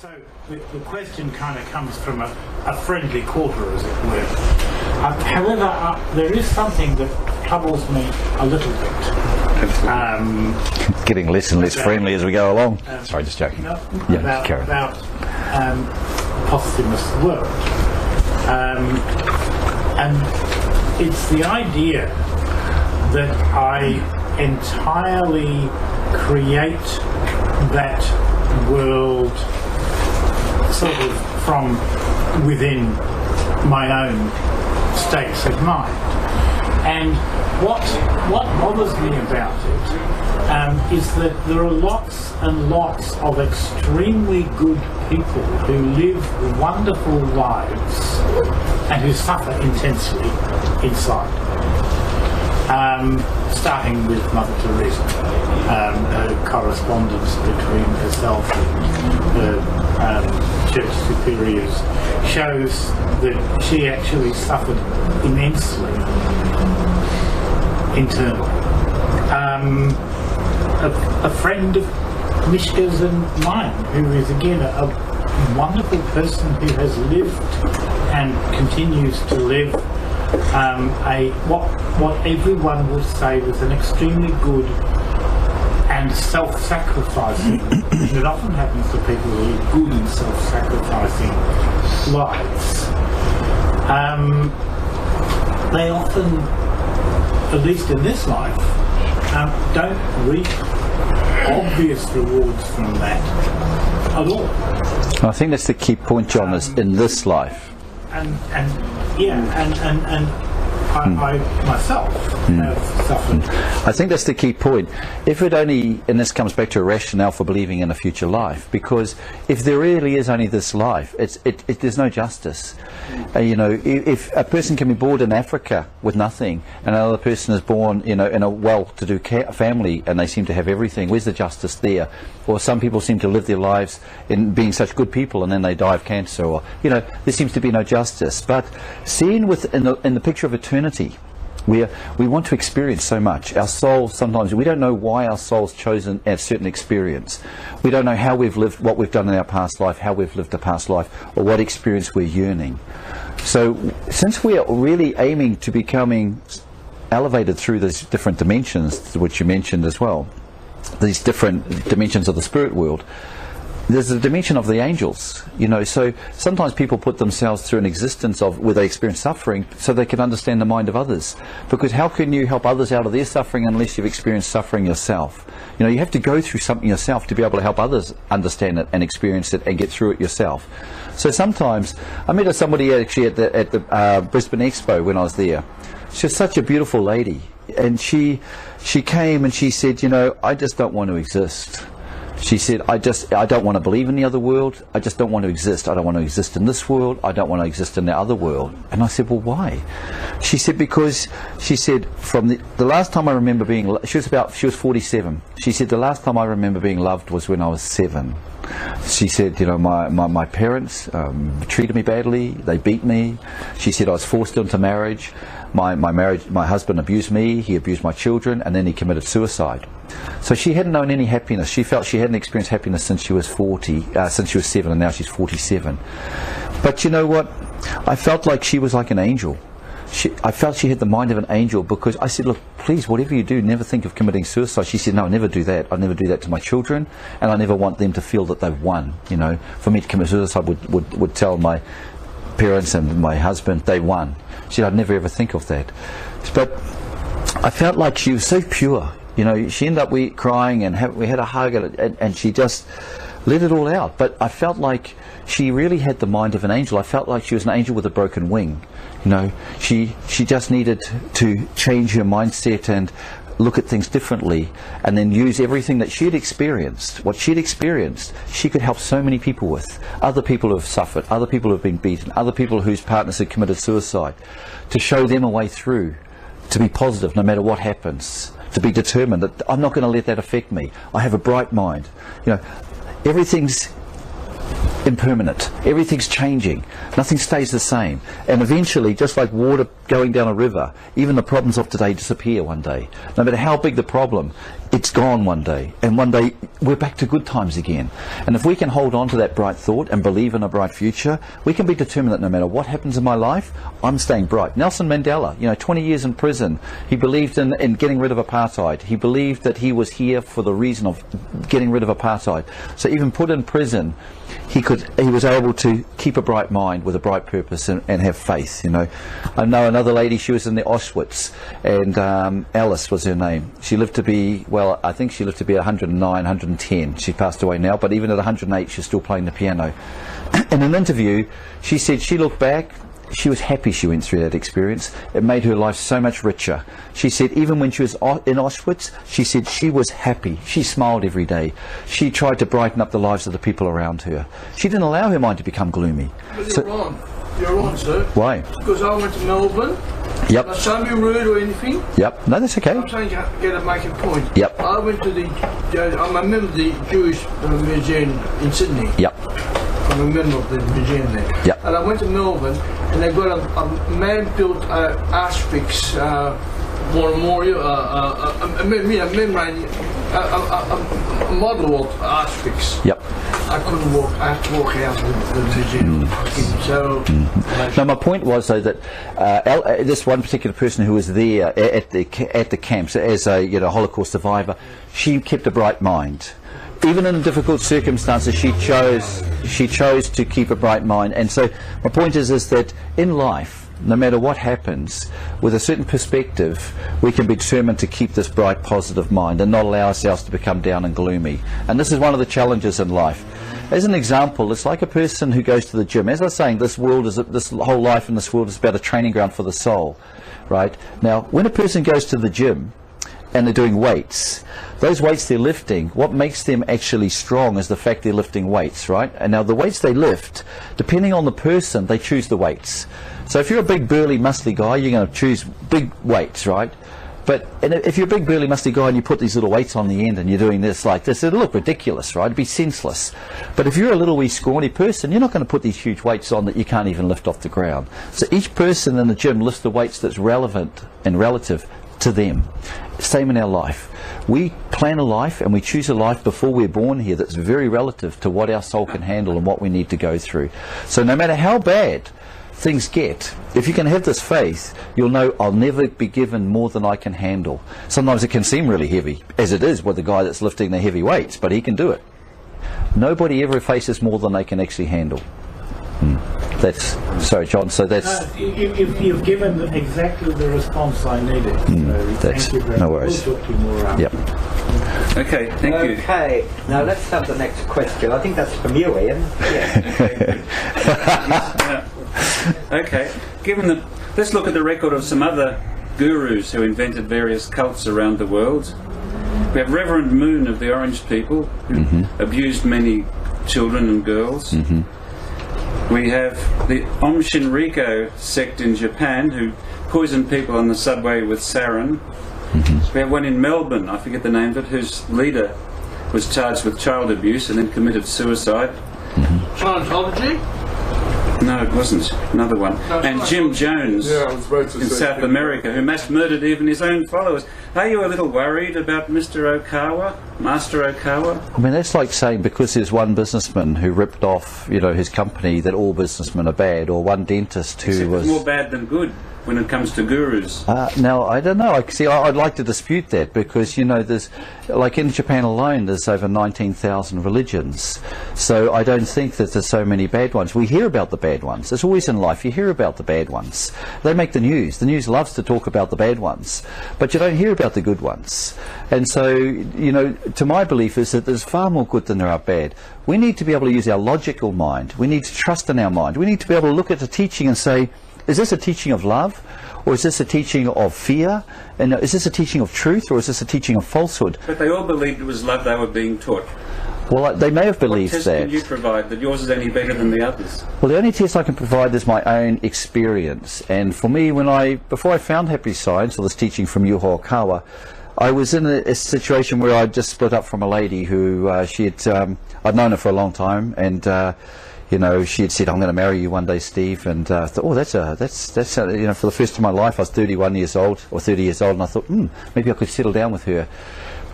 So the question kind of comes from a friendly quarter, as it were. However, there is something that troubles me a little bit. Getting less and less friendly as we go along. Sorry, just joking. About posthumous work. And it's the idea that I entirely create that world sort of from within my own states of mind. And what bothers me about it is that there are lots and lots of extremely good people who live wonderful lives and who suffer intensely inside. Starting with Mother Teresa, her correspondence between herself and the church superiors shows that she actually suffered immensely internally. A friend of Mishka's and mine, who is again a wonderful person who has lived and continues to live what everyone would say was an extremely good and self-sacrificing, and it often happens to people who live good and self-sacrificing lives. They often, at least in this life, don't reap obvious rewards from that at all. I think that's the key point, John, is in this life. And I myself have suffered. I think that's the key point. If it only, and this comes back to a rationale for believing in a future life, because if there really is only this life, there's no justice. If a person can be born in Africa with nothing, and another person is born, in a well-to-do family, and they seem to have everything, where's the justice there? Or some people seem to live their lives in being such good people, and then they die of cancer, or there seems to be no justice. But seeing in the picture of eternity, we want to experience so much. Our souls, sometimes we don't know why our soul's chosen a certain experience. We don't know how we've lived, what we've done in our past life, how we've lived a past life, or what experience we're yearning. So since we are really aiming to becoming elevated through these different dimensions, which you mentioned as well, these different dimensions of the spirit world, there's a dimension of the angels, so sometimes people put themselves through an existence of where they experience suffering so they can understand the mind of others, because how can you help others out of their suffering unless you've experienced suffering yourself? You have to go through something yourself to be able to help others understand it and experience it and get through it yourself. So sometimes I met somebody actually at the Brisbane Expo when I was there. She was such a beautiful lady, and she came and she said, I just don't want to exist. She said, I don't want to believe in the other world. I just don't want to exist. I don't want to exist in this world. I don't want to exist in the other world. And I said, well, why? She said, because, she said, from the last time I remember being, she was 47. She said, the last time I remember being loved was when I was 7. She said, my parents treated me badly. They beat me. She said, I was forced into marriage. My husband abused me. He abused my children, and then he committed suicide. So she hadn't known any happiness. She felt she hadn't experienced happiness since she was 7, and now she's 47. But you know what? I felt like she was like an angel. I felt she had the mind of an angel, because I said, look, please, whatever you do, never think of committing suicide. She said, no, I never do that. I never do that to my children, and I never want them to feel that they've won. For me to commit suicide would tell my parents and my husband they won. She said, I'd never ever think of that. But I felt like she was so pure. She ended up crying, and we had a hug, and she just let it all out. But I felt like she really had the mind of an angel. I felt like she was an angel with a broken wing. She just needed to change her mindset and look at things differently, and then use everything that she'd experienced. What she'd experienced, she could help so many people with. Other people who have suffered, other people who have been beaten, other people whose partners had committed suicide, to show them a way through, to be positive no matter what happens, to be determined that I'm not going to let that affect me. I have a bright mind. Everything's impermanent. Everything's changing. Nothing stays the same. And eventually, just like water going down a river, even the problems of today disappear one day. No matter how big the problem, it's gone one day, and one day we're back to good times again. And if we can hold on to that bright thought and believe in a bright future, we can be determined that no matter what happens in my life, I'm staying bright. Nelson Mandela, 20 years in prison, he believed in getting rid of apartheid. He believed that he was here for the reason of getting rid of apartheid. So even put in prison, he was able to keep a bright mind with a bright purpose and have faith. I know another lady, she was in the Auschwitz, and Alice was her name. She lived to be, well, I think she lived to be 109, 110. She passed away now, but even at 108 she's still playing the piano. In an interview she said she looked back, she was happy she went through that experience. It made her life so much richer. She said even when she was in Auschwitz, she said she was happy. She smiled every day. She tried to brighten up the lives of the people around her. She didn't allow her mind to become gloomy. But you're wrong. You're wrong, sir. Why? Because I went to Melbourne. Yep. Not trying to be rude or anything. Yep. No, that's okay. I'm trying to make a point. Yep. I went to I'm a member of the Jewish Museum in Sydney. Yep. I'm a member of the museum there. Yep. And I went to Melbourne, and they got a man-built Auschwitz memorial, a model of Auschwitz. Yep. I couldn't walk. I had to walk out of the museum. So. Now my point was though that this one particular person who was there at the camps as a Holocaust survivor, she kept a bright mind. Even in difficult circumstances, she chose to keep a bright mind. And so my point is that in life, no matter what happens, with a certain perspective, we can be determined to keep this bright, positive mind and not allow ourselves to become down and gloomy. And this is one of the challenges in life. As an example, it's like a person who goes to the gym. As I was saying, this whole life in this world is about a training ground for the soul, right? Now, when a person goes to the gym and they're doing weights, those weights they're lifting, what makes them actually strong is the fact they're lifting weights, right? And now the weights they lift, depending on the person, they choose the weights. So if you're a big, burly, muscly guy, you're going to choose big weights, right? And if you're a big, burly, muscly guy and you put these little weights on the end and you're doing this like this, it'll look ridiculous, right? It'd be senseless. But if you're a little wee scrawny person, you're not going to put these huge weights on that you can't even lift off the ground. So each person in the gym lifts the weights that's relevant and relative to them. Same in our life. We plan a life and we choose a life before we're born here that's very relative to what our soul can handle and what we need to go through. So no matter how bad things get, if you can have this faith, you'll know I'll never be given more than I can handle. Sometimes it can seem really heavy, as it is with the guy that's lifting the heavy weights, but he can do it. Nobody ever faces more than they can actually handle. Sorry, John, so that's... You've given exactly the response I needed. Thank you very much. No worries. We'll talk to you more after. Yep. Okay, thank you. Okay, now let's have the next question. I think that's from you, Ian. Yeah. Okay, let's look at the record of some other gurus who invented various cults around the world. We have Reverend Moon of the Orange People, who abused many children and girls. We have the Om Shinriko sect in Japan, who poisoned people on the subway with sarin. We have one in Melbourne, I forget the name of it, whose leader was charged with child abuse and then committed suicide. Scientology? No, it wasn't. Another one. And Jim Jones in South America, who mass murdered even his own followers. Are you a little worried about Mr. Okawa, Master Okawa? I mean, that's like saying because there's one businessman who ripped off, his company, that all businessmen are bad, or one dentist who was... more bad than good when it comes to gurus. Now, I don't know. I'd like to dispute that because, there's, like in Japan alone, there's over 19,000 religions. So I don't think that there's so many bad ones. We hear about the bad ones. It's always in life. You hear about the bad ones. They make the news. The news loves to talk about the bad ones. But you don't hear about the good ones. And so, to my belief is that there's far more good than there are bad. We need to be able to use our logical mind. We need to trust in our mind. We need to be able to look at the teaching and say, is this a teaching of love, or is this a teaching of fear? And is this a teaching of truth, or is this a teaching of falsehood? But they all believed it was love they were being taught. Well, they may have believed what test that. Can you provide that yours is any better than the others? Well, the only test I can provide is my own experience. And for me, before I found Happy Science, or this teaching from Yuho Okawa, I was in a situation where I'd just split up from a lady who I'd known her for a long time, and she had said, "I'm going to marry you one day, Steve." And I thought, "Oh, that's for the first time in my life, I was 31 years old or 30 years old, and I thought, maybe I could settle down with her."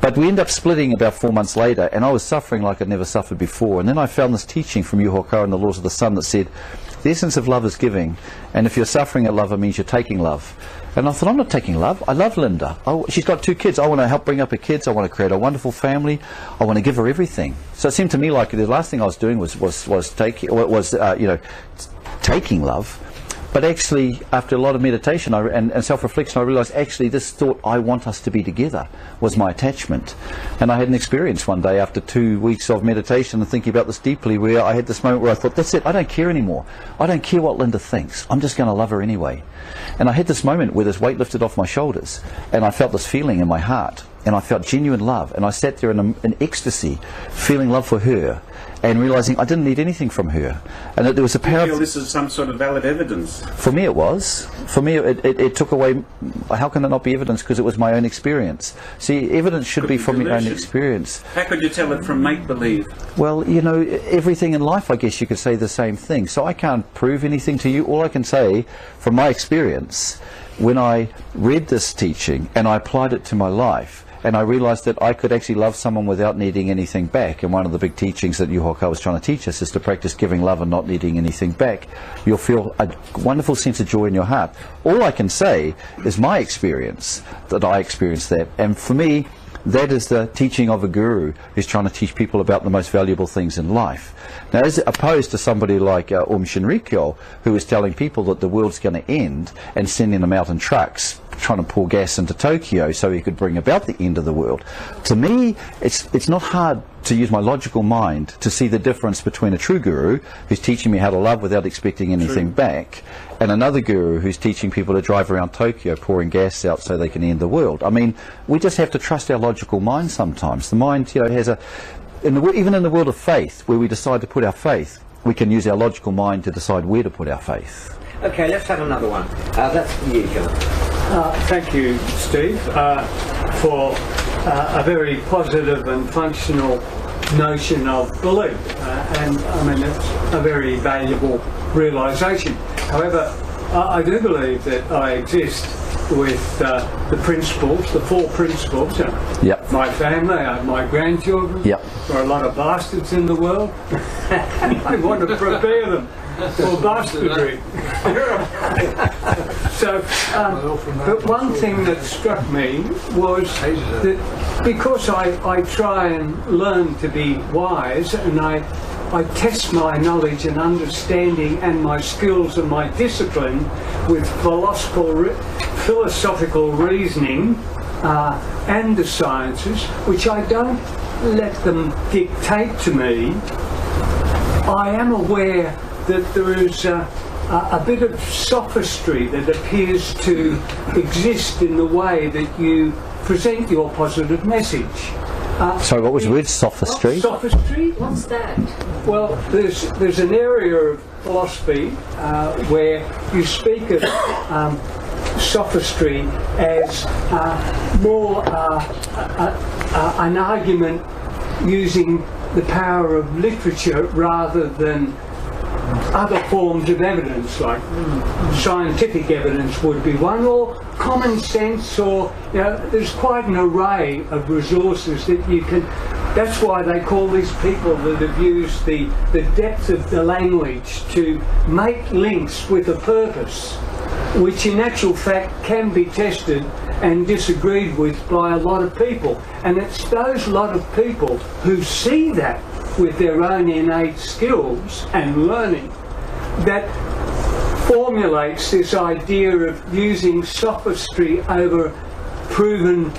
But we ended up splitting about 4 months later, and I was suffering like I'd never suffered before. And then I found this teaching from Yu Hokkaido and the Laws of the Sun that said, the essence of love is giving, and if you're suffering at love, it means you're taking love. And I thought, I'm not taking love. I love Linda. She's got 2 kids. I want to help bring up her kids. I want to create a wonderful family. I want to give her everything. So it seemed to me like the last thing I was doing was taking love. But actually, after a lot of meditation and self-reflection, I realised actually this thought, I want us to be together, was my attachment. And I had an experience one day after 2 weeks of meditation and thinking about this deeply, where I had this moment where I thought, that's it, I don't care anymore. I don't care what Linda thinks. I'm just going to love her anyway. And I had this moment where this weight lifted off my shoulders, and I felt this feeling in my heart, and I felt genuine love. And I sat there in ecstasy, feeling love for her, and realising I didn't need anything from her, and that there was a power. You feel this is some sort of valid evidence? For me it was. For me it took away, how can it not be evidence, because it was my own experience. See, evidence should be from your own experience. How could you tell it from make-believe? Well, you know, everything in life, I guess you could say the same thing. So I can't prove anything to you. All I can say from my experience, when I read this teaching and I applied it to my life, and I realised that I could actually love someone without needing anything back. And one of the big teachings that Yu Hokkaido was trying to teach us is to practice giving love and not needing anything back. You'll feel a wonderful sense of joy in your heart. All I can say is my experience, that I experienced that. And for me, that is the teaching of a guru who's trying to teach people about the most valuable things in life. Now, as opposed to somebody like Shinrikyo, who is telling people that the world's going to end and sending them out in trucks, trying to pour gas into Tokyo so he could bring about the end of the world. To me, it's not hard to use my logical mind to see the difference between a true guru who's teaching me how to love without expecting anything back, and another guru who's teaching people to drive around Tokyo pouring gas out so they can end the world. I mean, we just have to trust our logical mind sometimes. The mind, you know, has even in the world of faith, where we decide to put our faith, we can use our logical mind to decide where to put our faith. Okay, let's have another one. That's you, John. Thank you, Steve, for a very positive and functional notion of belief. And I mean, it's a very valuable realisation. However, I do believe that I exist with the principles, the 4 principles. Yep. My family, my grandchildren. Yep. There are a lot of bastards in the world. I want to prepare them for bastardry. So, but one thing that struck me was that because I try and learn to be wise, and I test my knowledge and understanding and my skills and my discipline with philosophical reasoning and the sciences, which I don't let them dictate to me. I am aware that there is a bit of sophistry that appears to exist in the way that you present your positive message. Sorry, what was the word? Sophistry? Sophistry? What's that? Well, there's an area of philosophy where you speak of sophistry as more an argument using the power of literature rather than other forms of evidence, like scientific evidence would be one, or common sense, or, you know, there's quite an array of resources that you can. That's why they call these people that have used the depth of the language to make links with a purpose, which in actual fact can be tested and disagreed with by a lot of people. And it's those lot of people who see that with their own innate skills and learning that formulates this idea of using sophistry over proven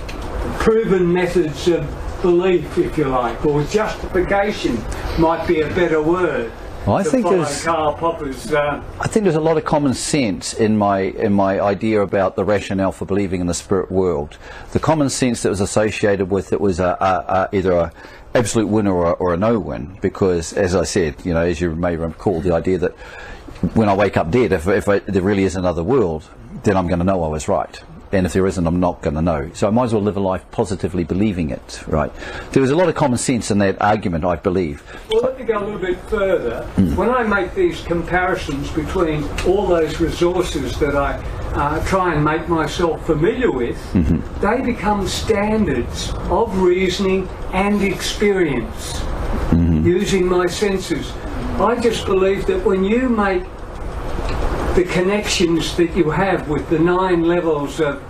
methods of belief, if you like, or justification might be a better word. Well, I think Karl Popper's. I think there's a lot of common sense in my idea about the rationale for believing in the spirit world. The common sense that was associated with it was either a absolute win or a no-win, because, as I said, you know, as you may recall, the idea that when I wake up dead, if there really is another world, then I'm going to know I was right. And if there isn't, I'm not going to know. So I might as well live a life positively believing it, right? There was a lot of common sense in that argument, I believe. Well, let me go a little bit further. When I make these comparisons between all those resources that I try and make myself familiar with, they become standards of reasoning and experience using my senses. I just believe that when you make the connections that you have with the 9 levels of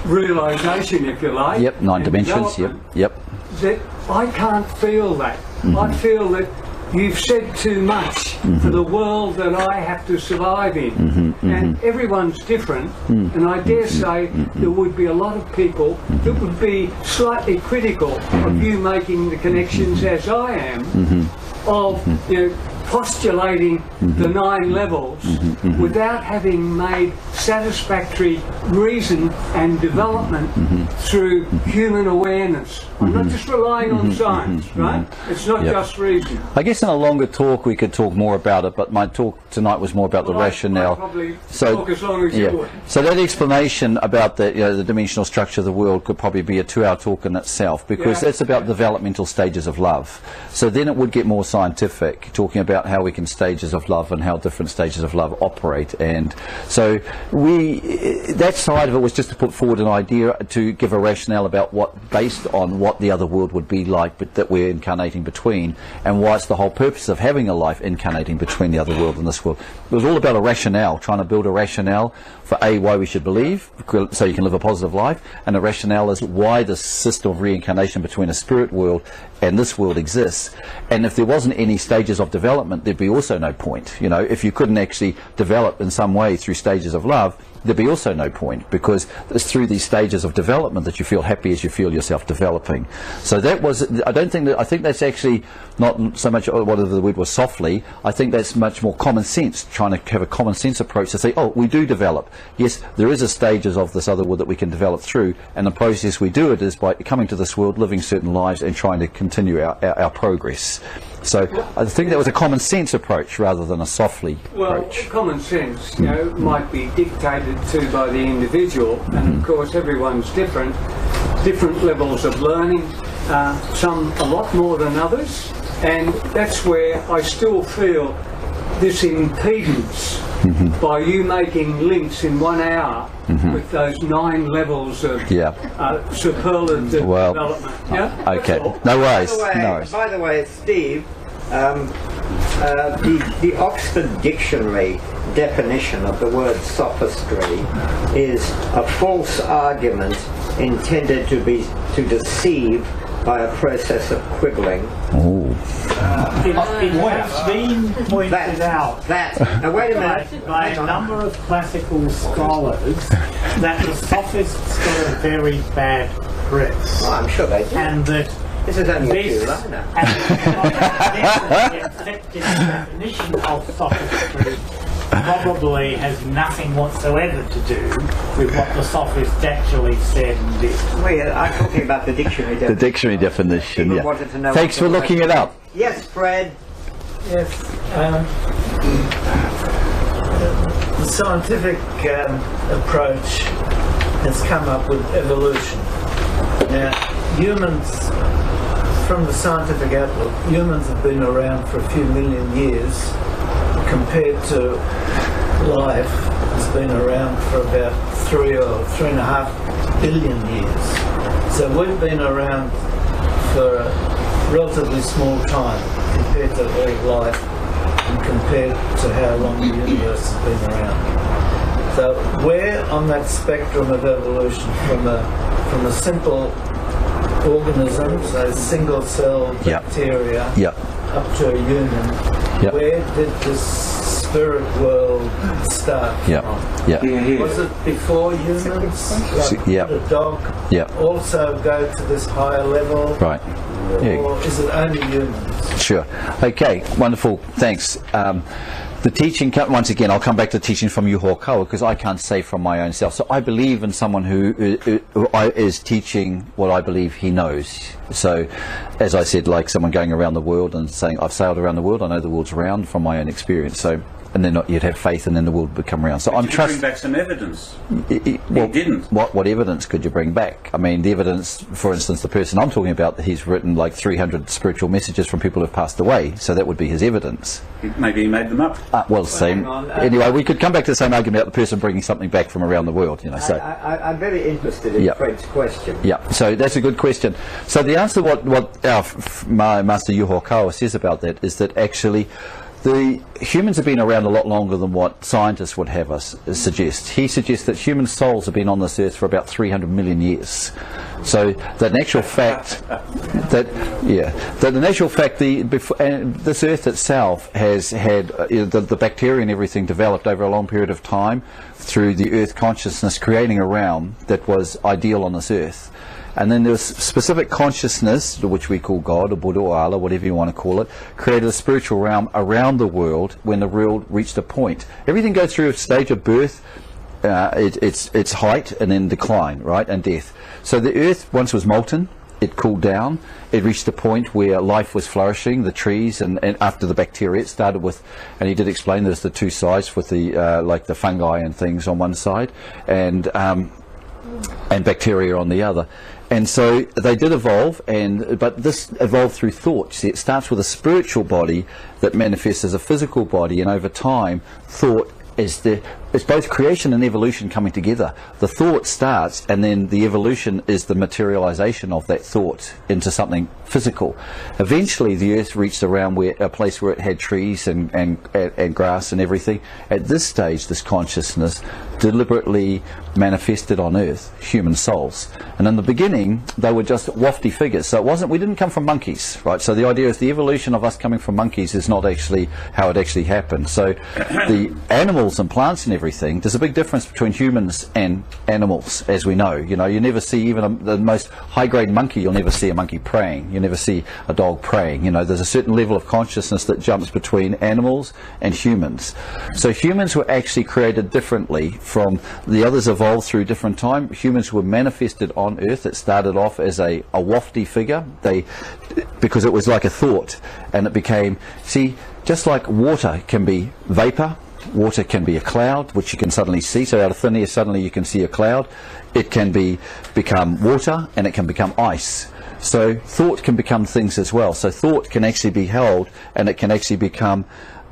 realisation, if you like. Yep, 9 dimensions. Yep. That I can't feel that. I feel that you've said too much for the world that I have to survive in. And everyone's different, and I dare say there would be a lot of people that would be slightly critical of you making the connections as I am, of postulating the 9 levels without having made satisfactory reason and development through human awareness. I'm not just relying on science, right? It's not just reason. I guess in a longer talk we could talk more about it, but my talk tonight was more about the rationale. I'll probably talk as long as you would. So that explanation about the dimensional structure of the world could probably be a 2-hour talk in itself, because that's about developmental stages of love. So then it would get more scientific, talking about how we can stages of love and how different stages of love operate. And so that side of it was just to put forward an idea to give a rationale about based on what the other world would be like, but that we're incarnating between, and why it's the whole purpose of having a life incarnating between the other world and this world. It was all about a rationale, trying to build a rationale for why we should believe, so you can live a positive life, and a rationale is why this system of reincarnation between a spirit world and this world exists. And if there wasn't any stages of development, there'd be also no point. If you couldn't actually develop in some way through stages of love, there'd be also no point, because it's through these stages of development that you feel happy as you feel yourself developing. So that was, I think that's actually not so much whether the word was softly. I think that's much more common sense, trying to have a common sense approach to say, oh, we do develop. Yes, there is a stages of this other world that we can develop through, and the process we do it is by coming to this world, living certain lives, and trying to continue our progress. So I think that was a common sense approach rather than a softly approach. Well, common sense, might be dictated to by the individual, and of course everyone's different levels of learning, some a lot more than others, and that's where I still feel this impedance by you making links in 1 hour with those 9 levels of superlative development. Okay, no worries. By the way, Steve, the Oxford Dictionary definition of the word sophistry is a false argument intended to deceive by a process of quibbling. It has been pointed out now wait a minute. by a number of classical scholars that the sophists got a very bad press. Oh, I'm sure they do. And that this is only a few liner. The accepted definition of sophistry probably has nothing whatsoever to do with what the sophists actually said and did. Well, I'm talking about the dictionary definition. The dictionary definition, People wanted to know. Thanks for looking it up. Yes, Fred. Yes. The scientific approach has come up with evolution. Now, humans, from the scientific outlook, humans have been around for a few million years, compared to life has been around for about 3 or 3.5 billion years. So we've been around for a relatively small time compared to all life and compared to how long the universe has been around. So where on that spectrum of evolution, from a simple organism, so single cell bacteria, up to a human, where did this spirit world start from? Was it before humans? Like did a dog also go to this higher level? Right. Or is it only humans? Sure. Okay, wonderful. Thanks. The teaching, once again, I'll come back to teaching from Yu Hokawa, because I can't say from my own self. So I believe in someone who is teaching what I believe he knows. So, as I said, like someone going around the world and saying, I've sailed around the world, I know the world's round from my own experience. So and then you'd have faith, and then the world would become round. So I'm bring back some evidence. Well, he didn't. What evidence could you bring back? I mean, the evidence, for instance, the person I'm talking about, he's written like 300 spiritual messages from people who have passed away, so that would be his evidence. Maybe he made them up. Well, same. Anyway, we could come back to the same argument about the person bringing something back from around the world, you know. So I'm very interested in Fred's question. Yeah, so that's a good question. So the answer, what my Master Yuhokawa says about that is that actually the humans have been around a lot longer than what scientists would have us suggest. He suggests that human souls have been on this earth for about 300 million years. So that in actual fact, this earth itself has had the bacteria and everything developed over a long period of time through the earth consciousness creating a realm that was ideal on this earth. And then there's specific consciousness, which we call God or Buddha or Allah, whatever you want to call it, created a spiritual realm around the world when the world reached a point. Everything goes through a stage of birth, its height, and then decline, right, and death. So the earth once was molten, it cooled down, it reached a point where life was flourishing, the trees, and after the bacteria, it started with, and he did explain there's the two sides with the, like the fungi and things on one side, and bacteria on the other. And so they did evolve, but this evolved through thought. See, it starts with a spiritual body that manifests as a physical body, and over time, thought is it's both creation and evolution coming together. The thought starts, and then the evolution is the materialization of that thought into something physical. Eventually, the earth reached a place where it had trees and grass and everything. At this stage, this consciousness deliberately manifested on earth human souls. And in the beginning, they were just wafty figures. So we didn't come from monkeys, right? So the idea is the evolution of us coming from monkeys is not actually how it actually happened. So the animals and plants and everything, there's a big difference between humans and animals, as we know. You know, you never see even the most high-grade monkey, you'll never see a monkey praying. You never see a dog praying. You know, there's a certain level of consciousness that jumps between animals and humans. So humans were actually created differently from the others, evolved through different time. Humans were manifested on earth. It started off as a wafty figure, because it was like a thought, and it became, see, just like water can be vapor, water can be a cloud, which you can suddenly see. So out of thin air, suddenly you can see a cloud. It can become water, and it can become ice. So thought can become things as well. So thought can actually be held, and it can actually become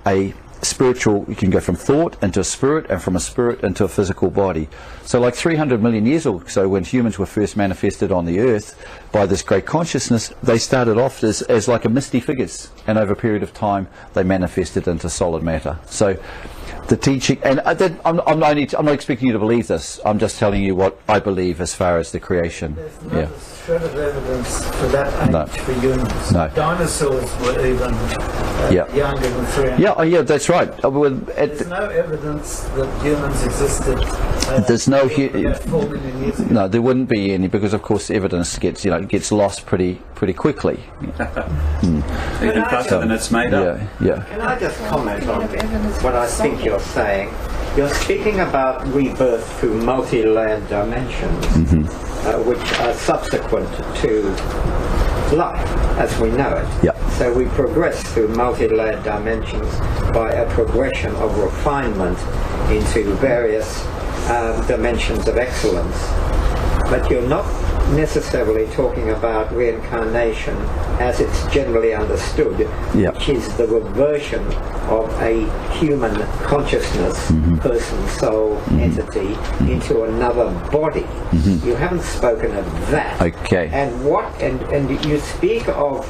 a spiritual. You can go from thought into a spirit, and from a spirit into a physical body. So like 300 million years or so, when humans were first manifested on the earth by this great consciousness, they started off as like a misty figures, and over a period of time they manifested into solid matter. So the teaching, and I'm not expecting you to believe this, I'm just telling you what I believe as far as the creation. There's not a shred of evidence for that age for humans. No. Dinosaurs were even younger than 300. Yeah, that's right. There's no evidence that humans existed there's no 4 million years ago. No, there wouldn't be any, because of course evidence gets lost pretty quickly. Even faster than it's made up. Can I just comment on what I think you're saying? You're speaking about rebirth through multi-layered dimensions, which are subsequent to life as we know it. Yep. So we progress through multi-layered dimensions by a progression of refinement into various dimensions of excellence. But you're not necessarily talking about reincarnation as it's generally understood, which is the reversion of a human consciousness, person, soul, entity, into another body. You haven't spoken of that. Okay. And you speak of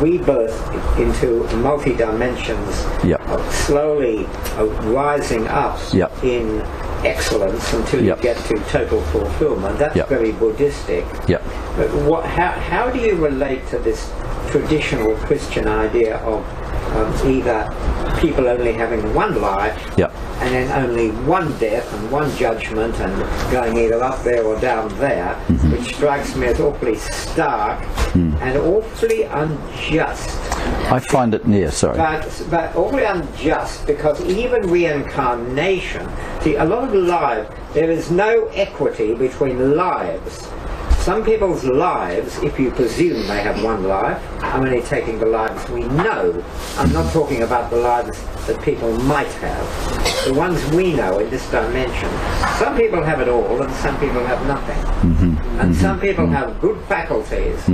rebirth into multi-dimensions, slowly rising up in excellence until you get to total fulfillment. That's very Buddhistic. But how do you relate to this traditional Christian idea of either people only having one life and then only one death and one judgment and going either up there or down there, which strikes me as awfully stark and awfully unjust. I find it but awfully unjust, because even reincarnation, see, a lot of lives, there is no equity between lives. some people's lives, if you presume they have one life, I'm only taking the lives we know. I'm not talking about the lives that people might have. The ones we know in this dimension. Some people have it all and some people have nothing. And some people have good faculties,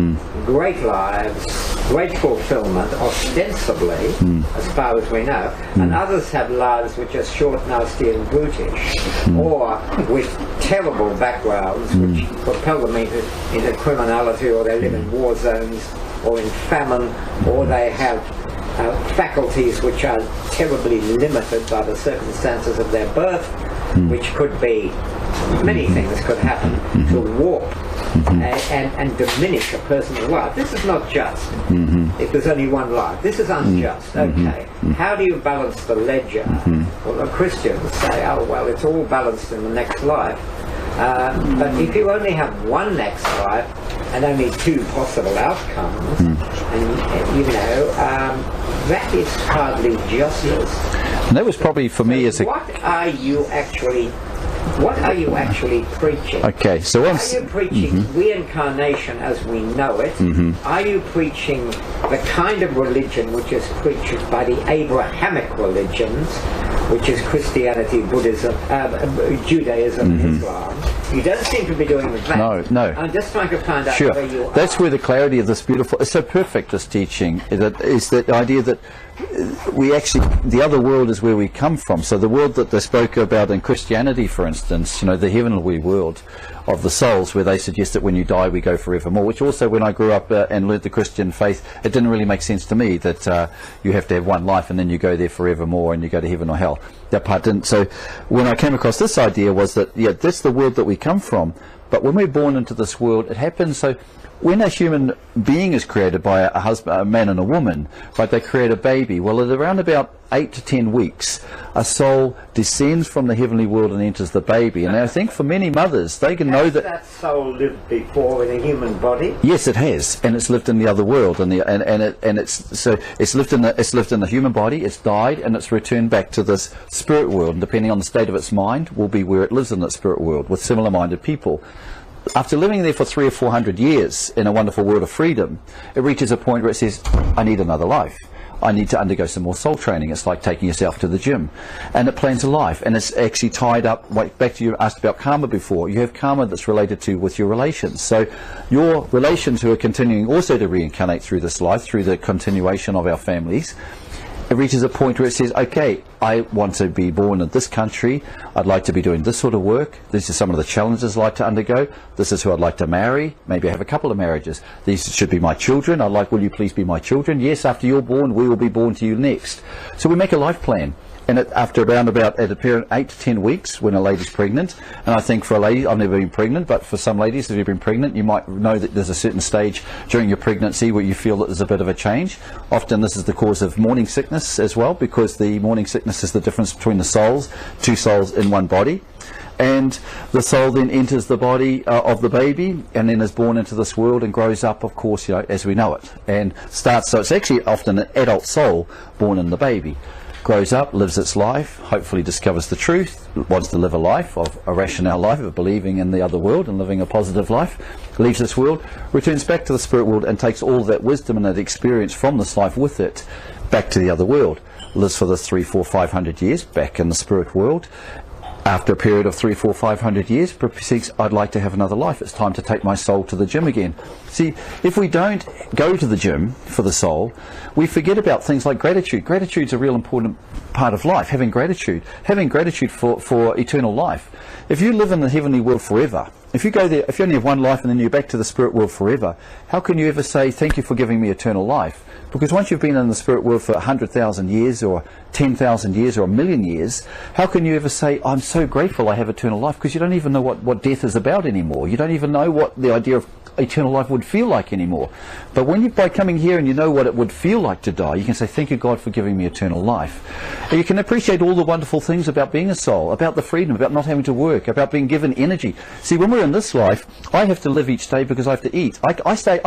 great lives, great fulfillment, ostensibly, as far as we know, and others have lives which are short, nasty and brutish, or with terrible backgrounds which propel them into criminality, or they live in war zones, or in famine, or they have faculties which are terribly limited by the circumstances of their birth, which could be, many things could happen to warp and diminish a person's life. This is not just if there's only one life. This is unjust. Okay. How do you balance the ledger? Well, the Christians say, oh, well, it's all balanced in the next life. But if you only have one next life and only two possible outcomes, and you know, that is hardly justice. And that was probably for me as a... What are you actually preaching? Okay, so once... Are you preaching reincarnation as we know it? Are you preaching the kind of religion which is preached by the Abrahamic religions, which is Christianity, Buddhism, Judaism, and Islam? You don't seem to be doing that. No. I'm just trying to find out where you are. That's where the clarity of this beautiful... It's so perfect, this teaching, is that idea that we actually, the other world is where we come from. So the world that they spoke about in Christianity, for instance, you know, the heavenly world of the souls, where they suggest that when you die we go forevermore, which also when I grew up and learnt the Christian faith, it didn't really make sense to me that you have to have one life and then you go there forevermore and you go to heaven or hell. That part didn't. So when I came across this idea was that, yeah, that's the world that we come from, but when we're born into this world, it happens. So when a human being is created by a husband, a man and a woman, right, they create a baby. Well, at around about 8 to 10 weeks, a soul descends from the heavenly world and enters the baby. And I think for many mothers, they can know that... Has that soul lived before in a human body? Yes, it has, and it's lived in the other world, and it's lived in the human body. It's died, and it's returned back to this spirit world. And depending on the state of its mind, will be where it lives in that spirit world with similar-minded people. After living there for 300 or 400 years in a wonderful world of freedom, it reaches a point where it says, I need another life. I need to undergo some more soul training. It's like taking yourself to the gym. And it plans a life. And it's actually tied up, like back to you asked about karma before. You have karma that's related to with your relations. So your relations who are continuing also to reincarnate through this life, through the continuation of our families, it reaches a point where it says, okay, I want to be born in this country, I'd like to be doing this sort of work, these are some of the challenges I'd like to undergo, this is who I'd like to marry, maybe I have a couple of marriages, these should be my children, I'd like, will you please be my children? Yes, after you're born, we will be born to you next. So we make a life plan. And after around about at a period 8 to 10 weeks when a lady's pregnant, and I think for a lady, I've never been pregnant, but for some ladies that have been pregnant, you might know that there's a certain stage during your pregnancy where you feel that there's a bit of a change. Often this is the cause of morning sickness as well, because the morning sickness is the difference between the souls, two souls in one body. And the soul then enters the body of the baby and then is born into this world and grows up, of course, you know, as we know it, and starts. So it's actually often an adult soul born in the baby. Grows up, lives its life, hopefully discovers the truth, wants to live a life of a rationale life of believing in the other world and living a positive life, leaves this world, returns back to the spirit world and takes all that wisdom and that experience from this life with it back to the other world, lives for the 300, 400, 500 years back in the spirit world. After a period of 300, 400, 500 years, thinks, I'd like to have another life. It's time to take my soul to the gym again. See, if we don't go to the gym for the soul, we forget about things like gratitude. Gratitude's a real important part of life, having gratitude for eternal life. If you live in the heavenly world forever, if you go there, if you only have one life and then you're back to the spirit world forever, how can you ever say, thank you for giving me eternal life? Because once you've been in the spirit world for 100,000 years or 10,000 years or 1,000,000 years, how can you ever say, I'm so grateful I have eternal life? Because you don't even know what death is about anymore. You don't even know what the idea of eternal life would feel like anymore. But when by coming here and you know what it would feel like to die, you can say, thank you God for giving me eternal life. And you can appreciate all the wonderful things about being a soul, about the freedom, about not having to work, about being given energy. See, when we're in this life, I have to live each day because I have to eat. I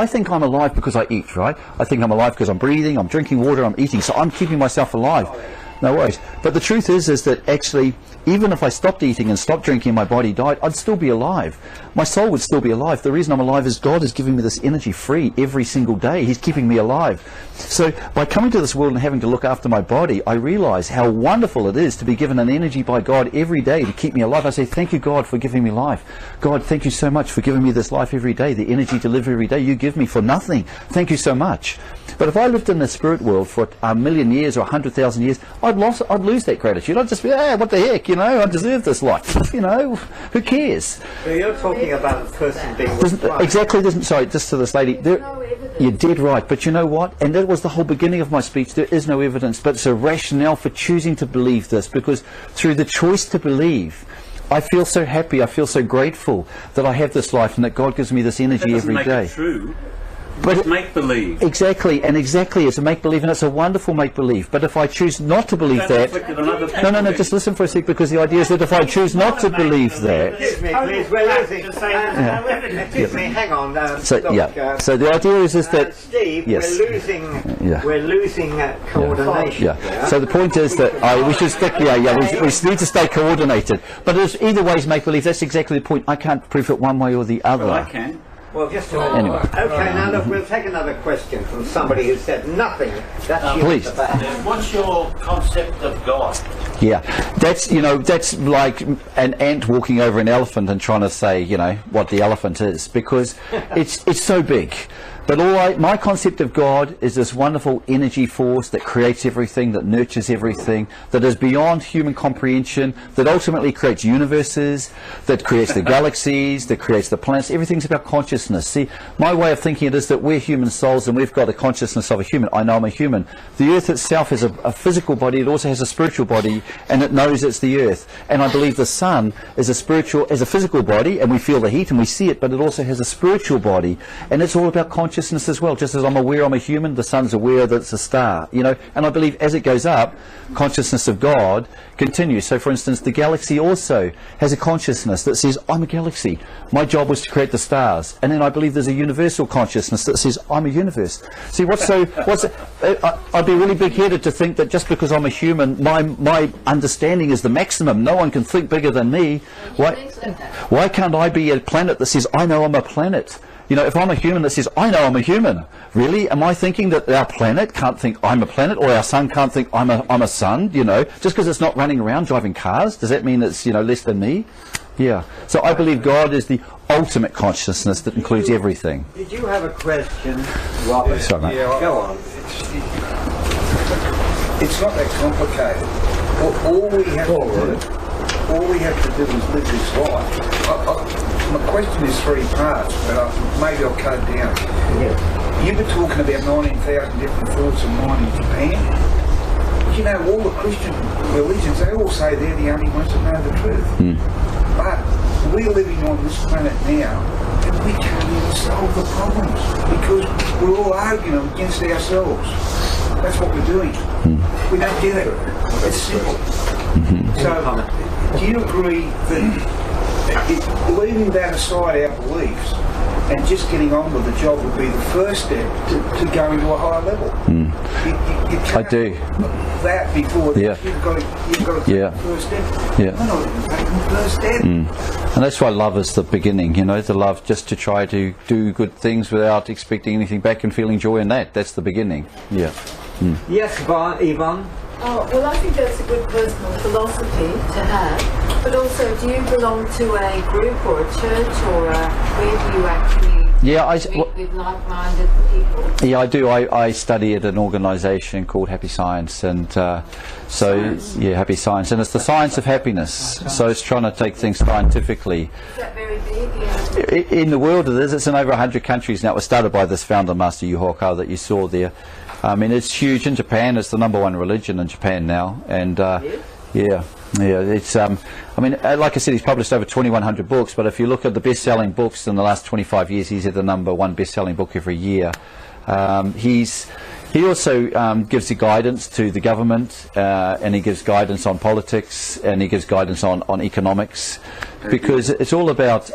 think I'm alive because I eat, right? I think I'm alive because I'm breathing, I'm drinking water, I'm eating, so I'm keeping myself alive. no worries. But the truth is that actually, even if I stopped eating and stopped drinking, my body died, I'd still be alive. My soul would still be alive. The reason I'm alive is God is giving me this energy free every single day. He's keeping me alive. So by coming to this world and having to look after my body, I realize how wonderful it is to be given an energy by God every day to keep me alive. I say, thank you, God, for giving me life. God, thank you so much for giving me this life every day, the energy to live every day you give me for nothing. Thank you so much. But if I lived in the spirit world for 1,000,000 years or 100,000 years, I'd lose that gratitude. I'd just be, what the heck, I deserve this life. Who cares? So you're talking about a person being Sorry, just to this lady. You're dead right, but you know what? And that was the whole beginning of my speech. There is no evidence, but it's a rationale for choosing to believe this, because through the choice to believe, I feel so happy, I feel so grateful that I have this life and that God gives me this energy every day. That doesn't make it true. But it's make-believe. Exactly, it's a make-believe, and it's a wonderful make-believe. But if I choose not to believe that... No, just listen for a sec, because the idea is that if I choose not to believe that... Excuse me, please, we're losing... Excuse me, hang on. So the idea is that... Steve, yes. we're losing coordination. Yeah. So the point is that we should stick... we need to stay coordinated. But either way is make-believe. That's exactly the point. I can't prove it one way or the other. Well, I can. Well, just a minute. Anyway. Okay, now look, we'll take another question from somebody who said nothing. That's you please. at the back. What's your concept of God? Yeah, that's like an ant walking over an elephant and trying to say, what the elephant is, because it's so big. But my concept of God is this wonderful energy force that creates everything, that nurtures everything, that is beyond human comprehension, that ultimately creates universes, that creates the galaxies, that creates the planets. Everything's about consciousness. See, my way of thinking it is that we're human souls and we've got a consciousness of a human. I know I'm a human. The earth itself has a physical body, it also has a spiritual body, and it knows it's the earth. And I believe the sun is a physical body, and we feel the heat and we see it, but it also has a spiritual body, and it's all about consciousness as well. Just as I'm aware I'm a human, the sun's aware that it's a star, and I believe as it goes up, consciousness of God continues. So for instance, the galaxy also has a consciousness that says, I'm a galaxy, my job was to create the stars. And then I believe there's a universal consciousness that says, I'm a universe. See, I'd be really big-headed to think that just because I'm a human, my understanding is the maximum. No one can think bigger than me. Why can't I be a planet that says, I know I'm a planet? If I'm a human that says, I know I'm a human, really? Am I thinking that our planet can't think I'm a planet, or our sun can't think I'm a sun, Just because it's not running around driving cars, does that mean it's, less than me? Yeah. So I believe God is the ultimate consciousness that includes everything. Did you have a question, Robert? Sorry, mate. Go on. It's not that complicated. All we have to do is live this life. My question is three parts, but maybe I'll cut it down. Yeah. You were talking about 19,000 different thoughts of mind in Japan. All the Christian religions, they all say they're the only ones that know the truth. But we're living on this planet now, and we can't even solve the problems because we're all arguing against ourselves. That's what we're doing. We don't get it. It's simple. So, do you agree that leaving that aside, our beliefs, and just getting on with the job would be the first step to go into a higher level? You I do. That before you've got to take the first step. Yeah. I'm not even taking the first step. And that's why love is the beginning, the love just to try to do good things without expecting anything back and feeling joy in that. That's the beginning. Yeah. Yes, Yvonne? Oh, well, I think that's a good personal philosophy to have. But also, do you belong to a group or a church, or where do you actually meet with like-minded people? Yeah, I do. I study at an organisation called Happy Science, and Happy Science, and it's the science of happiness. So it's trying to take things scientifically. Is that very big? In the world, it is. It's in over 100 countries now. It was started by this founder, Master Yuhoka, that you saw there. It's huge in Japan. It's the #1 religion in Japan now, and it's like I said, he's published over 2,100 books. But if you look at the best-selling books in the last 25 years, he's had the #1 best-selling book every year. He also gives the guidance to the government, and he gives guidance on politics, and he gives guidance on economics, because it's all about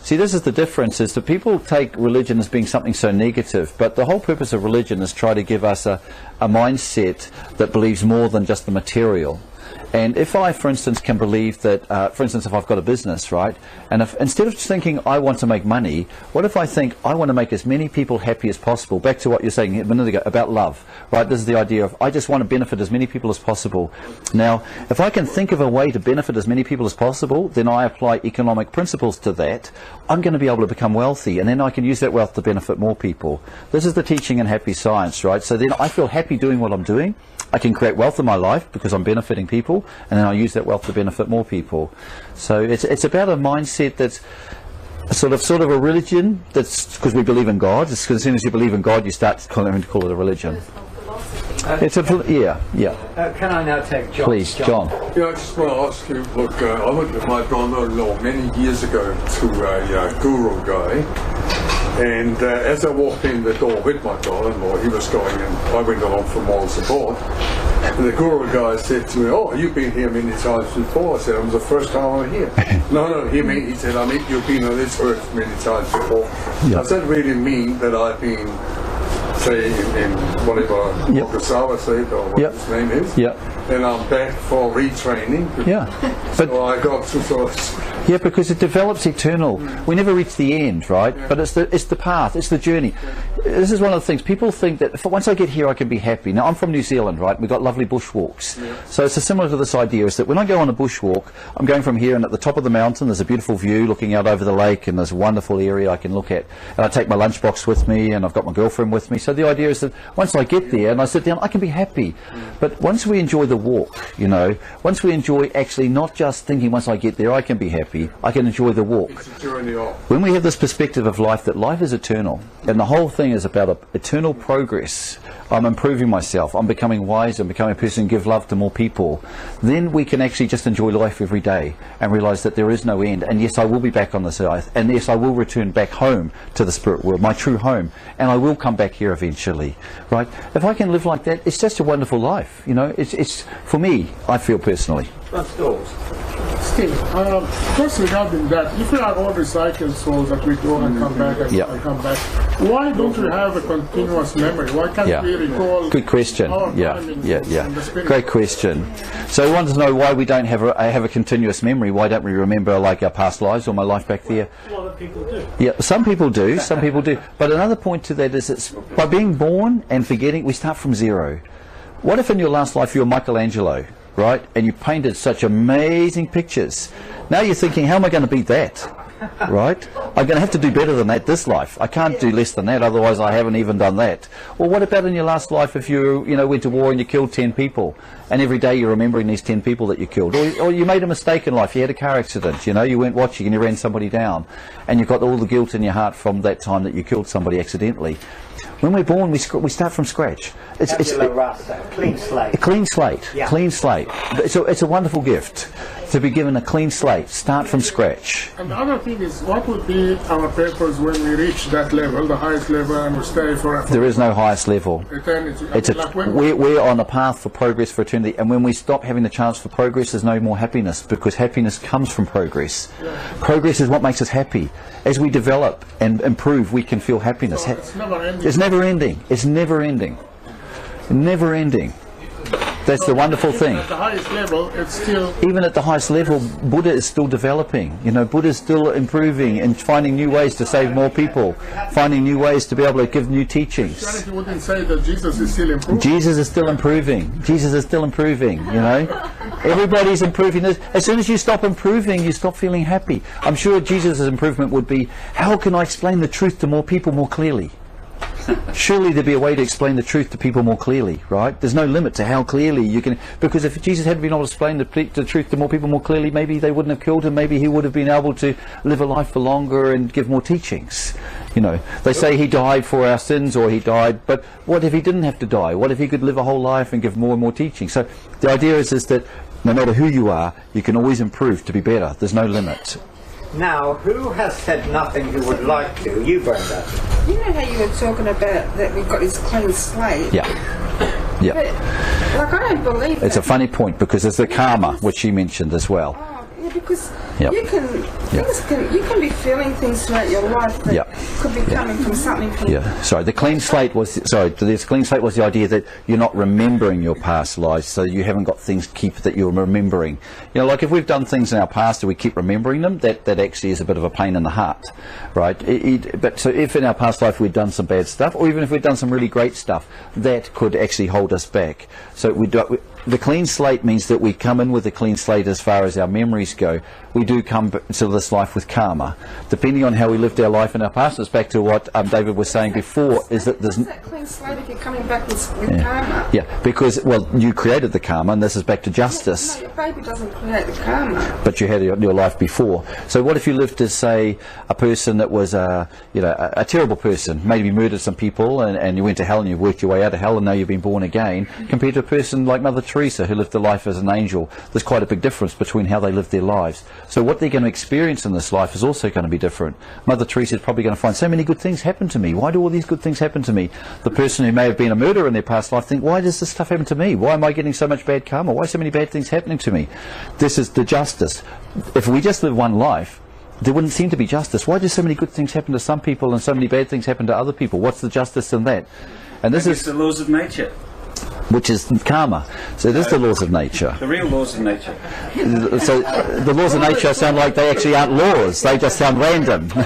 See, this is the difference, is that people take religion as being something so negative, but the whole purpose of religion is try to give us a mindset that believes more than just the material. And if I, for instance, can believe that, for instance, if I've got a business, right, and if instead of thinking I want to make money, what if I think I want to make as many people happy as possible? Back to what you're saying a minute ago about love, right? This is the idea of I just want to benefit as many people as possible. Now, if I can think of a way to benefit as many people as possible, then I apply economic principles to that. I'm going to be able to become wealthy, and then I can use that wealth to benefit more people. This is the teaching in happy science, right? So then I feel happy doing what I'm doing. I can create wealth in my life because I'm benefiting people, and then I use that wealth to benefit more people. So it's about a mindset that's sort of a religion. That's because we believe in God. It's because as soon as you believe in God, you start to call it a religion. It's a can I now take John? Please, John. Yeah, I just want to ask you. Look, I went with my brother-in-law many years ago to a guru guy. And as I walked in the door with my brother-in-law, he was going, and I went along for moral support. And the guru guy said to me, "Oh, you've been here many times before." I said, "It was the first time I'm here." No, he said, "I mean, you've been on this earth many times before." Yeah. Does that really mean that I've been, say, in whatever Okasawa said, or what his name is? Yeah. And I'm back for retraining. Yeah. But so I got to sort of... Yeah, because it develops eternal. We never reach the end, right? But it's the path, it's the journey. This is one of the things. People think that once I get here I can be happy. Now, I'm from New Zealand, right? We've got lovely bushwalks. So it's similar to this idea, is that when I go on a bushwalk, I'm going from here, and at the top of the mountain there's a beautiful view looking out over the lake, and there's a wonderful area I can look at. And I take my lunchbox with me, and I've got my girlfriend with me. So the idea is that once I get there and I sit down, I can be happy. But once we enjoy the walk, you know, once we enjoy actually not just thinking once I get there I can be happy, I can enjoy the walk. When we have this perspective of life, that life is eternal, and the whole thing is about eternal progress, I'm improving myself, I'm becoming wise, I'm becoming a person who give love to more people, then we can actually just enjoy life every day and realise that there is no end. And yes, I will be back on this earth, and yes, I will return back home to the spirit world, my true home, and I will come back here eventually, right? If I can live like that, it's just a wonderful life, you know. It's for me, I feel personally. Steve, just regarding that, if we are all recycled souls that we go and come back and come back, why don't we have a continuous memory? Why can't we recall? Good question. Great question. So we want to know why we don't have a continuous memory. Why don't we remember like our past lives or my life back there? A lot of people do. Yeah, some people do. Some people do. But another point to that is, it's by being born and forgetting, we start from zero. What if in your last life you were Michelangelo, right, and you painted such amazing pictures? Now you're thinking, how am I going to beat that? Right? I'm going to have to do better than that this life. I can't do less than that, otherwise I haven't even done that. Well, what about in your last life if you went to war and you killed 10 people, and every day you're remembering these 10 people that you killed? Or you made a mistake in life, you had a car accident, you weren't watching and you ran somebody down, and you've got all the guilt in your heart from that time that you killed somebody accidentally. When we're born, we start from scratch. It's clean slate. A clean slate. Yeah. Clean slate. It's a wonderful gift to be given a clean slate. Start from scratch. And the other thing is, what would be our purpose when we reach that level, the highest level, and we stay forever? There is no highest level. Eternity. We're on a path for progress for eternity, and when we stop having the chance for progress, there's no more happiness, because happiness comes from progress. Yeah. Progress is what makes us happy. As we develop and improve, we can feel happiness. So it's never ending. It's never ending. It's never ending. Never ending. That's the wonderful thing. At the highest level, it's still... Even at the highest level, Buddha is still developing. Buddha is still improving and finding new ways to save more people, finding new ways to be able to give new teachings. Christianity wouldn't say that Jesus is still improving. Jesus is still improving. Jesus is still improving, Everybody's improving. As soon as you stop improving, you stop feeling happy. I'm sure Jesus' improvement would be, how can I explain the truth to more people more clearly? Surely there'd be a way to explain the truth to people more clearly, right? There's no limit to how clearly you can, because if Jesus had been able to explain the truth to more people more clearly, maybe they wouldn't have killed him, maybe he would have been able to live a life for longer and give more teachings. They say he died for our sins, or he died, but what if he didn't have to die? What if he could live a whole life and give more and more teaching? So the idea is that no matter who you are, you can always improve to be better. There's no limit. Now, who has said nothing who would like to? You, Brenda. You know how you were talking about that we've got this clean slate? Yeah. Yeah. But, I don't believe it's a funny point, because there's the karma, which she mentioned as well. Yeah, because Yep. you can be feeling things throughout your life that Yep. could be coming from something from Yeah, sorry. The clean slate was the idea that you're not remembering your past lives, so you haven't got things that you're remembering. You know, like if we've done things in our past and we keep remembering them, that actually is a bit of a pain in the heart, right? But so if in our past life we'd done some bad stuff, or even if we'd done some really great stuff, that could actually hold us back. So the clean slate means that we come in with a clean slate as far as our memories go. We do come to this life with karma. Depending on how we lived our life in our past, it's back to what David was saying before, is that there's... What's that clean slate if you're coming back with karma? Yeah, because, well, you created the karma, and this is back to justice. No, your baby doesn't create the karma. But you had your life before. So what if you lived as, say, a person that was a terrible person, maybe murdered some people, and you went to hell and you worked your way out of hell, and now you've been born again, compared to a person like Mother Teresa who lived a life as an angel? There's quite a big difference between how they lived their lives. So what they're going to experience in this life is also going to be different. Mother Teresa is probably going to find so many good things happen to me. Why do all these good things happen to me? The person who may have been a murderer in their past life think, why does this stuff happen to me? Why am I getting so much bad karma? Why are so many bad things happening to me? This is the justice. If we just live one life, there wouldn't seem to be justice. Why do so many good things happen to some people and so many bad things happen to other people? What's the justice in that? And this is the laws of nature. Which is karma. So there's the laws of nature. The real laws of nature. So the laws of nature sound like they actually aren't laws. They just sound random. I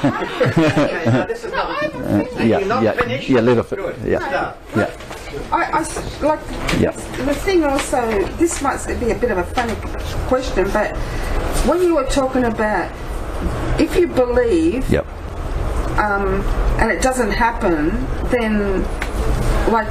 like the thing also, this might be a bit of a funny question, but when you were talking about if you believe and it doesn't happen, then like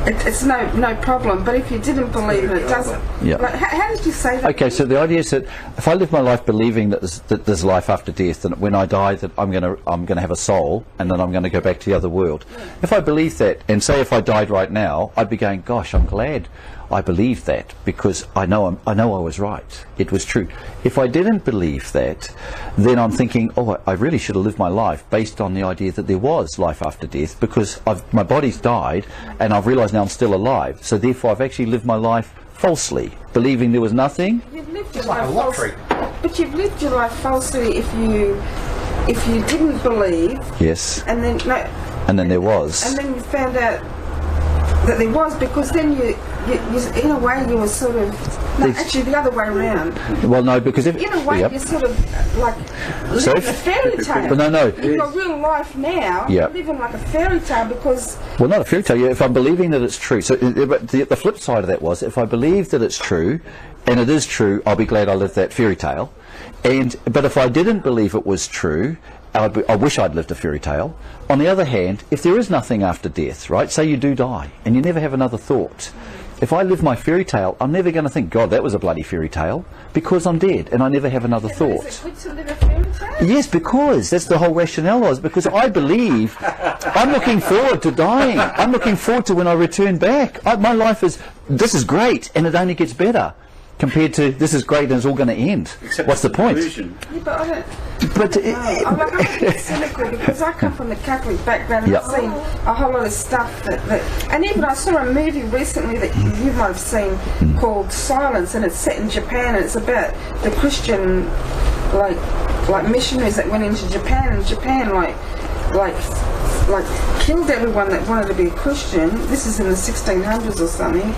it's no problem. But if you didn't believe and it doesn't, like, how did you say that? Okay, so the idea is that if I live my life believing that there's life after death, and when I die that I'm gonna have a soul, and then I'm gonna go back to the other world. If I believe that, and say if I died right now, I'd be going, gosh, I'm glad I believed that, because I know I was right. It was true. If I didn't believe that, then I'm thinking, oh, I really should have lived my life based on the idea that there was life after death, because my body's died and I've realised now I'm still alive. So therefore I've actually lived my life falsely, believing there was nothing. You've lived your life falsely. But you've lived your life falsely if you didn't believe. Yes. And then and then there was. And then you found out that there was, because then you in a way you were sort of actually the other way around. Well, no, because if in a way you're sort of like living a fairy tale. But no. You've got real life now. You're living like a fairy tale because. Well, not a fairy tale. If I'm believing that it's true. So, but the flip side of that was, if I believe that it's true, and it is true, I'll be glad I lived that fairy tale. But if I didn't believe it was true, I wish I'd lived a fairy tale. On the other hand, if there is nothing after death, right? Say you do die and you never have another thought. If I live my fairy tale, I'm never going to think, God, that was a bloody fairy tale, because I'm dead and I never have another thought. Is it good to live a fairy tale? Yes, because that's the whole rationale was, because I believe I'm looking forward to dying. I'm looking forward to when I return back. My life this is great, and it only gets better. Compared to this is great and it's all going to end. Except what's the point? Yeah, but I don't. But I'm a bit cynical because I come from the Catholic background and I've seen a whole lot of stuff that and even I saw a movie recently that you might have seen called Silence, and it's set in Japan, and it's about the Christian like missionaries that went into Japan, and Japan like killed everyone that wanted to be a Christian. This is in the 1600s or something,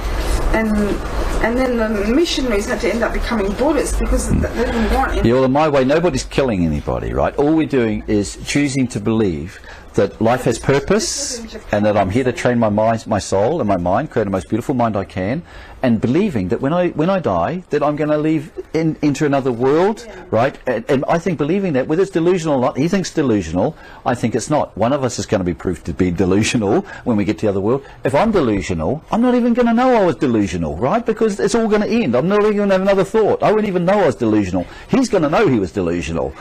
and then the missionaries had to end up becoming Buddhists because they didn't want any. Yeah, well, in my way, nobody's killing anybody, right? All we're doing is choosing to believe that life has purpose, and that I'm here to train my soul and my mind, create the most beautiful mind I can, and believing that when I die, that I'm going to leave into another world, right? And I think believing that, whether it's delusional or not, he thinks delusional, I think it's not. One of us is going to be proved to be delusional when we get to the other world. If I'm delusional, I'm not even going to know I was delusional, right? Because it's all going to end. I'm not even going to have another thought. I wouldn't even know I was delusional. He's going to know he was delusional.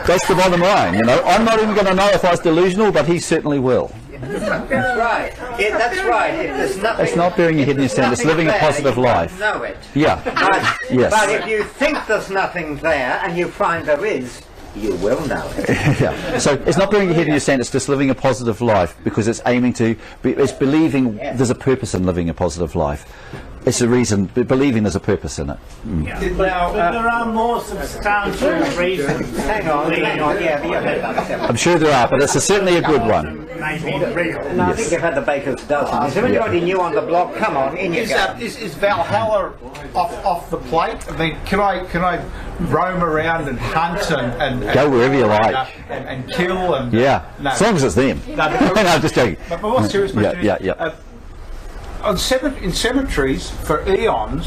That's the bottom line, you know. I'm not even going to know if I was delusional, but he certainly will. That's right. That's right. If there's nothing, it's not burying your head in the sand. It's living a positive life. Know it. Yeah. But, yes. but if you think there's nothing there and you find there is, you will know it. Yeah. So it's not burying your head in your sand, it's just living a positive life, because it's aiming to, it's believing there's a purpose in living a positive life. It's a reason, believing there's a purpose in it. Yeah. But there are more substantial reasons. Hang on, yeah. I'm sure there are, but it's certainly a good one. Real. No, I think you've had the baker's dozen. Is there anybody new on the block? Come on, in you go. Is Valhalla off the plate? I mean, can I roam around and hunt and go wherever you like and kill and no. As long as it's them. No, I'm just joking. But what serious question in cemeteries for eons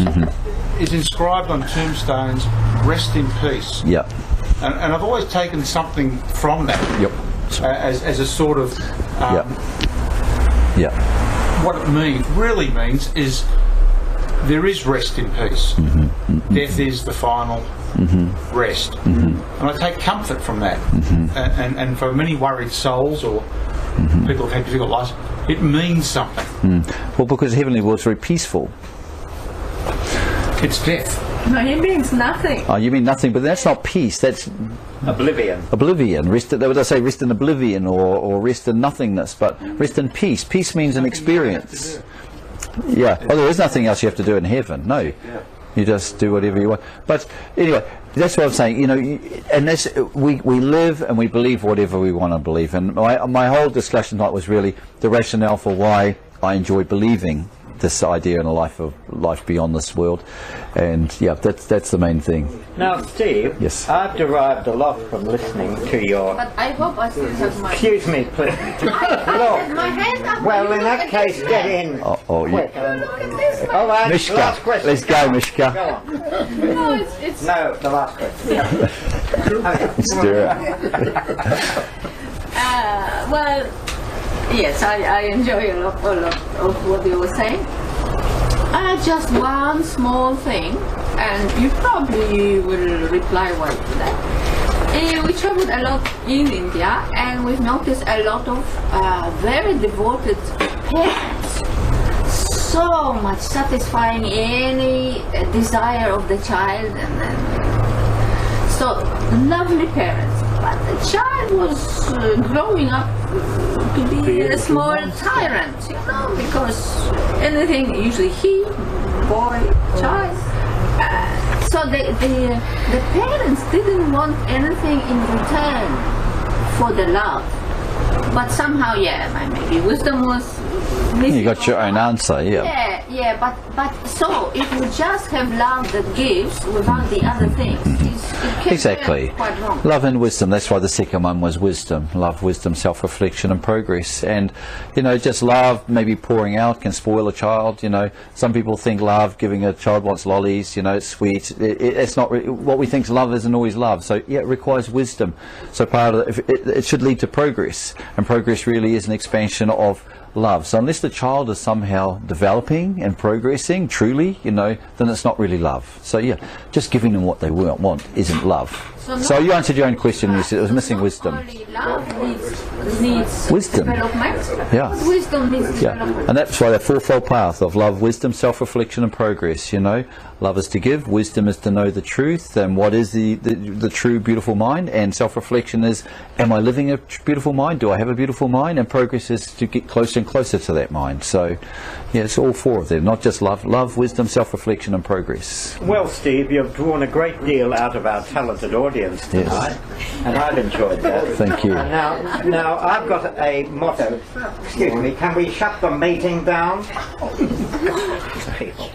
is inscribed on tombstones, "Rest in peace." Yeah. And I've always taken something from that. Yep. As a sort of what it really means is there is rest in peace. Death is the final rest, and I take comfort from that. And for many worried souls or people who've had difficult lives, it means something. Well, because heavenly world's very peaceful. It's death. No, it means nothing. Oh, you mean nothing, but that's not peace. That's oblivion. Oblivion. Rest. Would I say rest in oblivion or rest in nothingness? But rest in peace. Peace means an experience. Yeah. Oh, there is nothing else you have to do in heaven. No. You just do whatever you want. But anyway, that's what I'm saying. You know, and that's we live and we believe whatever we want to believe. And my whole discussion tonight was really the rationale for why I enjoy believing this idea in a life beyond this world, and that's the main thing. Now, Steve, yes, I've derived a lot from listening to your. But I hope I still have my. Excuse me, please. Look, my hand up. Well, in that case, get in. Quick. All right, Mishka. last question. Let's go, Mishka. Go on. No, it's no, the last question. Let's do it. Well. Yes, I enjoy a lot of what you were saying. Just one small thing, and you probably will reply well to that. We traveled a lot in India, and we've noticed a lot of very devoted parents. So much satisfying any desire of the child, and so lovely parents. But the child was growing up to be a small tyrant, because anything, usually he, boy, child. So the parents didn't want anything in return for the love. But somehow, maybe wisdom was missing. You got your own answer, but so if you just have love that gives without the other things, it can exactly. quite wrong. Love and wisdom. That's why the second one was wisdom. Love, wisdom, self-reflection, and progress. And just love, maybe pouring out, can spoil a child. Some people think love, giving a child wants lollies. It's sweet. It's not what we think love isn't always love. So it requires wisdom. So part of it should lead to progress. And progress really is an expansion of love. So unless the child is somehow developing and progressing truly, then it's not really love. So just giving them what they want isn't love. So you answered your own question. You said it was missing wisdom. Only love needs wisdom. Development. Yeah. Wisdom needs development. And that's why the fourfold path of love, wisdom, self-reflection, and progress. Love is to give, wisdom is to know the truth, and what is the true beautiful mind, and self-reflection is, am I living a beautiful mind? Do I have a beautiful mind? And progress is to get closer and closer to that mind. So, it's all four of them, not just love, wisdom, self-reflection, and progress. Well, Steve, you've drawn a great deal out of our talented audience tonight, and I've enjoyed that. Thank you. Now, I've got a motto. Excuse me, can we shut the meeting down? People.